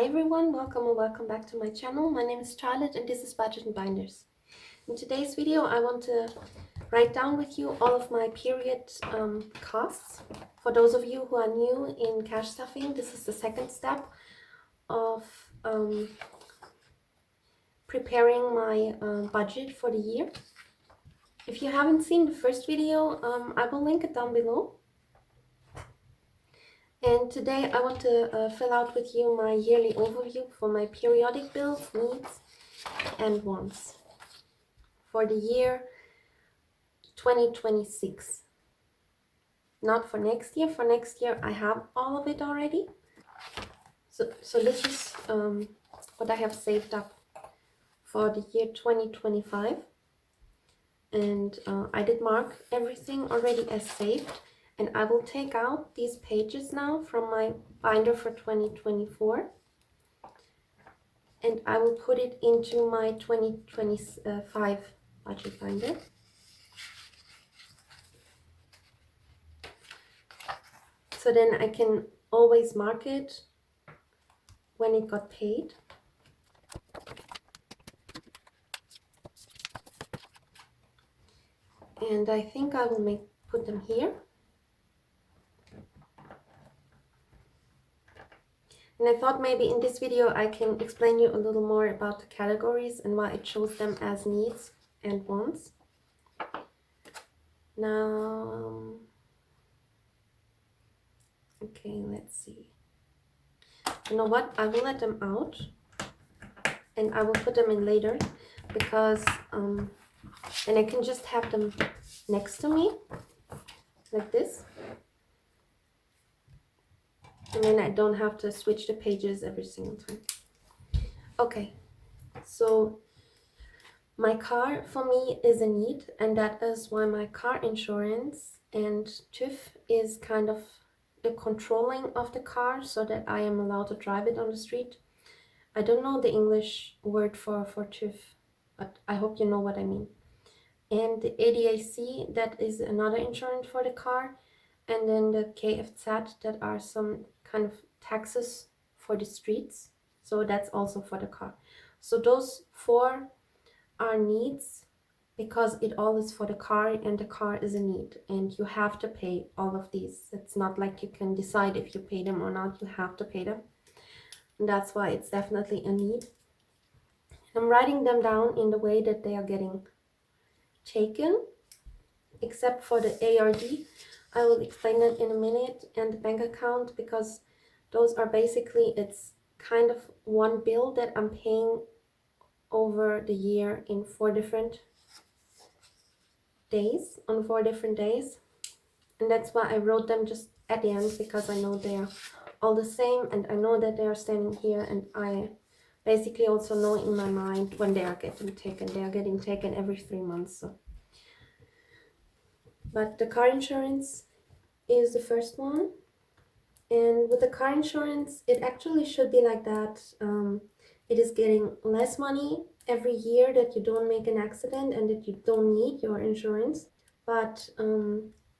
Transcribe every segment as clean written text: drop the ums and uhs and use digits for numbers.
Hi everyone, welcome or welcome back to my channel. My name is Charlotte and this is Budget and Binders. In today's video I want to write down with you all of my period costs. For those of you who are new in cash stuffing, this is the second step of preparing my budget for the year. If you haven't seen the first video, I will link it down below. And today I want to fill out with you my yearly overview for my periodic bills, needs and wants for the year 2026. Not for next year. For next year I have all of it already. So this is what I have saved up for the year 2025. And I did mark everything already as saved. And I will take out these pages now from my binder for 2024. And I will put it into my 2025 budget binder. So then I can always mark it when it got paid. And I think I will put them here. And I thought maybe in this video I can explain you a little more about the categories and why it shows them as needs and wants. Now, okay, let's see. You know what? I will let them out and I will put them in later because, and I can just have them next to me like this. And then I don't have to switch the pages every single time. Okay, so my car for me is a need, and that is why my car insurance and TÜV is kind of the controlling of the car so that I am allowed to drive it on the street. I don't know the English word for TÜV, but I hope you know what I mean. And the ADAC, that is another insurance for the car, and then the Kfz, that are some kind of taxes for the streets, so that's also for the car. So those four are needs because it all is for the car, and the car is a need, and you have to pay all of these. It's not like you can decide if you pay them or not. You have to pay them, and that's why it's definitely a need. I'm writing them down in the way that they are getting taken, except for the ARD. I will explain that in a minute, and the bank account, because those are basically, it's kind of one bill that I'm paying over the year in 4 different days, on 4 different days. And that's why I wrote them just at the end, because I know they're all the same and I know that they are standing here, and I basically also know in my mind when they are getting taken. They are getting taken every 3 months. So. But the car insurance is the first one. And with the car insurance, it actually should be like that. It is getting less money every year that you don't make an accident and that you don't need your insurance. But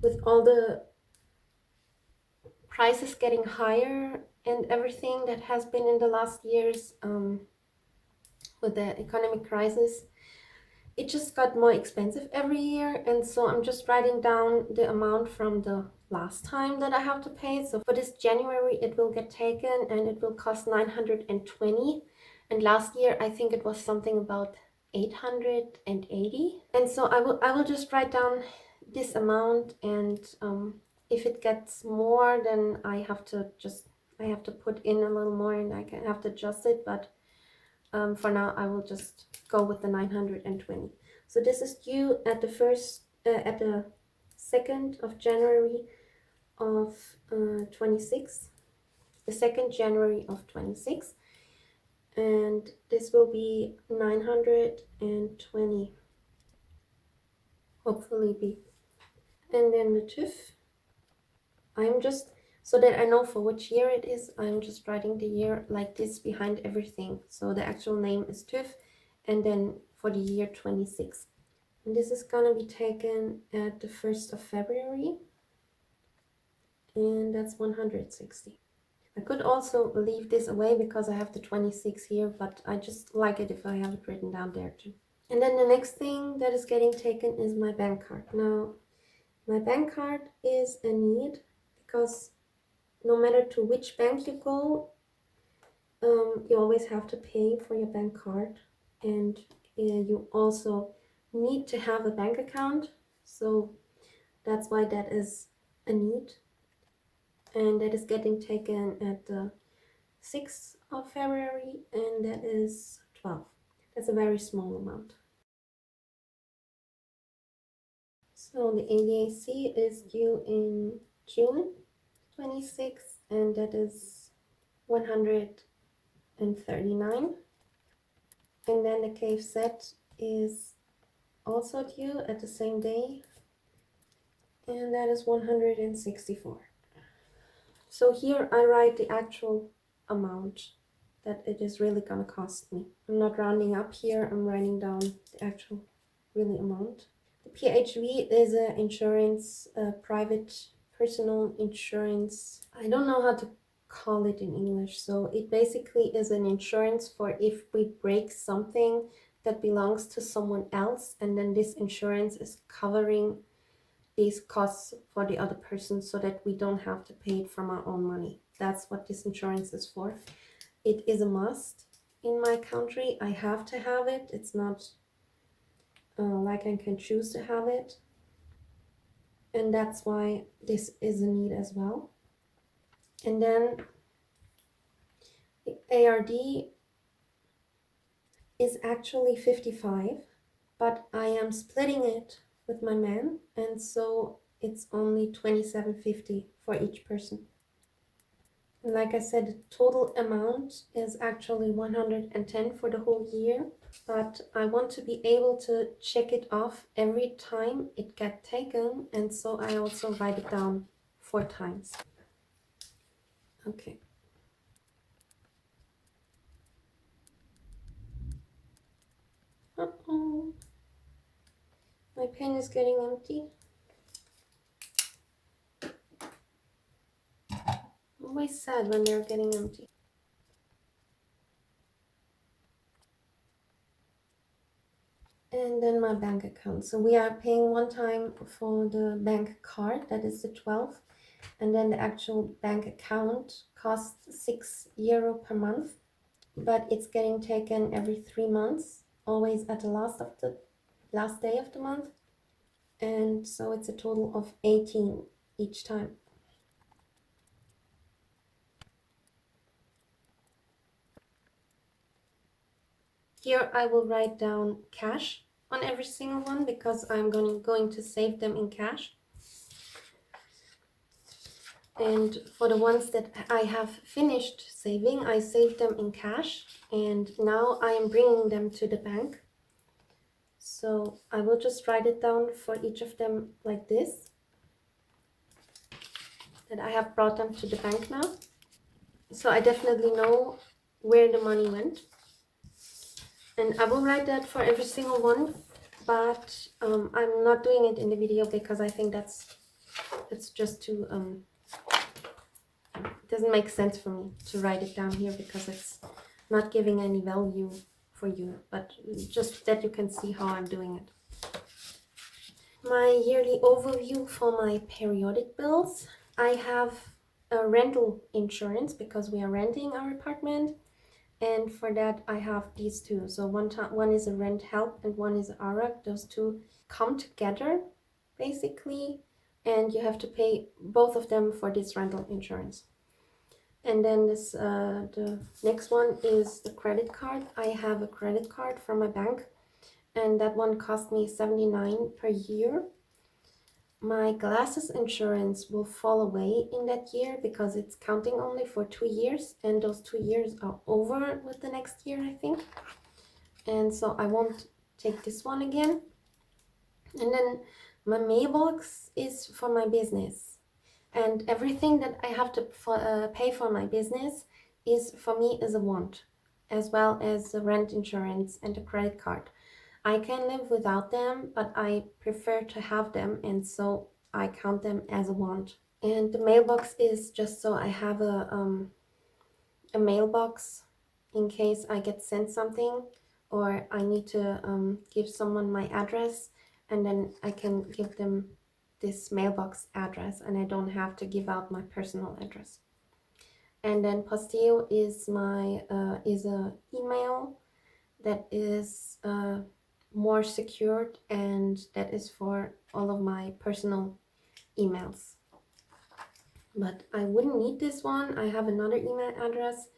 with all the prices getting higher and everything that has been in the last years, with the economic crisis, it just got more expensive every year. And so I'm just writing down the amount from the last time that I have to pay. So for this January it will get taken and it will cost 920, and last year I think it was something about 880. And so I will just write down this amount, and if it gets more, then I have to put in a little more and I can have to adjust it. But for now I will just go with the 920. So this is due at the 2nd of January of 26, the 2nd January of 26, and this will be 920, hopefully be. And then the TÜV, I'm just, so that I know for which year it is, I'm just writing the year like this behind everything. So the actual name is TÜV, and then for the year 26. And this is gonna be taken at the 1st of February, and that's 160. I could also leave this away because I have the 26 here, but I just like it if I have it written down there too. And then the next thing that is getting taken is my bank card. Now, my bank card is a need because no matter to which bank you go, you always have to pay for your bank card, and you also need to have a bank account. So that's why that is a need, and that is getting taken at the 6th of February, and that is 12. That's a very small amount. So the ADAC is due in June 26th, and that is 139. And then the KFZ is also due at the same day, and that is 164. So here I write the actual amount that it is really gonna cost me. I'm not rounding up here, I'm writing down the actual really amount. The PHV is an insurance, private personal insurance. I don't know how to call it in English. So it basically is an insurance for if we break something that belongs to someone else, and then this insurance is covering these costs for the other person so that we don't have to pay it from our own money. That's what this insurance is for. It is a must in my country. I have to have it. It's not like I can choose to have it. And that's why this is a need as well. And then the ARD is actually 55, but I am splitting it with my man, and so it's only 27.50 for each person. And like I said, the total amount is actually 110 for the whole year, but I want to be able to check it off every time it gets taken, and so I also write it down 4 times. Okay. Uh-oh. My pen is getting empty. Always sad when they're getting empty. And then my bank account. So we are paying one time for the bank card, that is the 12, and then the actual bank account costs €6 per month, but it's getting taken every 3 months, always at the last day of the month, and so it's a total of 18 each time. Here I will write down cash on every single one because I'm going to save them in cash. And for the ones that I have finished saving, I saved them in cash, and now I am bringing them to the bank. So I will just write it down for each of them like this, that I have brought them to the bank now. So I definitely know where the money went. And I will write that for every single one, but I'm not doing it in the video because I think that's just too it doesn't make sense for me to write it down here because it's not giving any value for you, but just that you can see how I'm doing it. My yearly overview for my periodic bills. I have a rental insurance because we are renting our apartment, and for that I have these two. So one is a rent help and one is ARAG. Those two come together basically, and you have to pay both of them for this rental insurance. And then this the next one is the credit card. I have a credit card from my bank, and that one cost me $79 per year. My glasses insurance will fall away in that year because it's counting only for 2 years, and those 2 years are over with the next year, I think. And so I won't take this one again. And then my mailbox is for my business. And everything that I have to pay for my business is for me is a want, as well as the rent insurance and the credit card. I can live without them, but I prefer to have them, and so I count them as a want. And the mailbox is just so I have a a mailbox in case I get sent something or I need to give someone my address, and then I can give them this mailbox address and I don't have to give out my personal address. And then Posteo is my is a email that is more secured, and that is for all of my personal emails. But I wouldn't need this one. I have another email address,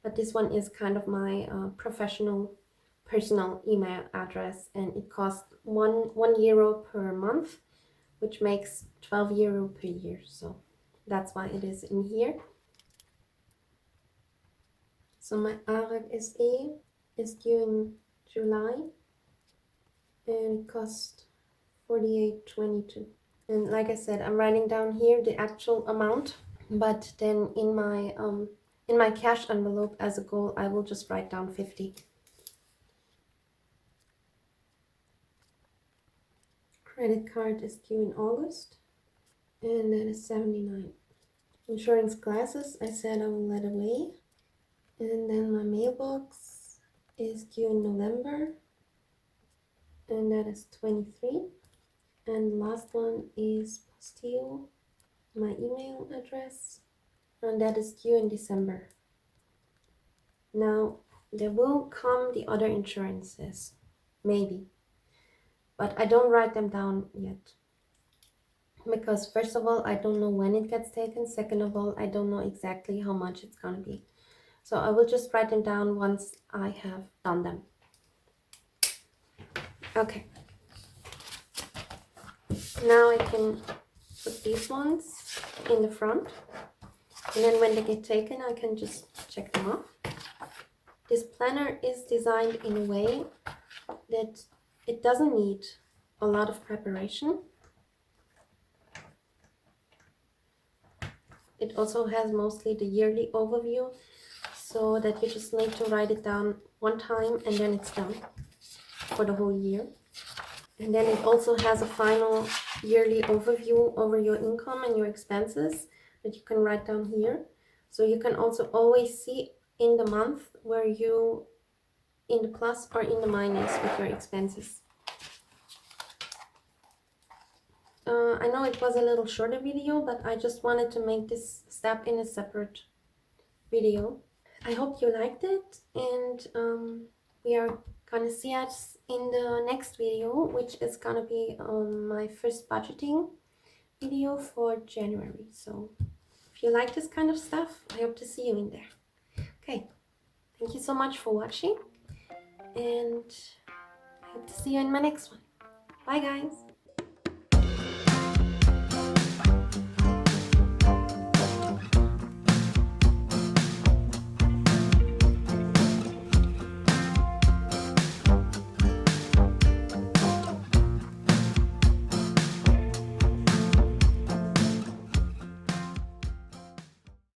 but this one is kind of my professional personal email address, and it costs one euro per month, which makes 12 euro per year. So that's why it is in here. So my AREG SE is due in July and it costs 48.22. And like I said, I'm writing down here the actual amount, but then in my cash envelope as a goal, I will just write down 50. Credit card is due in August, and that is 79. Insurance classes, I said I will let away. And then my mailbox is due in November, and that is 23. And the last one is Posteo, my email address, and that is due in December. Now, there will come the other insurances, maybe, but I don't write them down yet. Because first of all, I don't know when it gets taken. Second of all, I don't know exactly how much it's gonna be. So I will just write them down once I have done them. Okay. Now I can put these ones in the front, and then when they get taken, I can just check them off. This planner is designed in a way that it doesn't need a lot of preparation. It also has mostly the yearly overview, so that you just need to write it down one time and then it's done for the whole year. And then it also has a final yearly overview over your income and your expenses that you can write down here. So you can also always see in the month where you in the plus or in the minus with your expenses. I know it was a little shorter video, but I just wanted to make this step in a separate video. I hope you liked it, and we are gonna see us in the next video, which is gonna be my first budgeting video for January. So if you like this kind of stuff, I hope to see you in there. Okay, thank you so much for watching, and I hope to see you in my next one. Bye guys!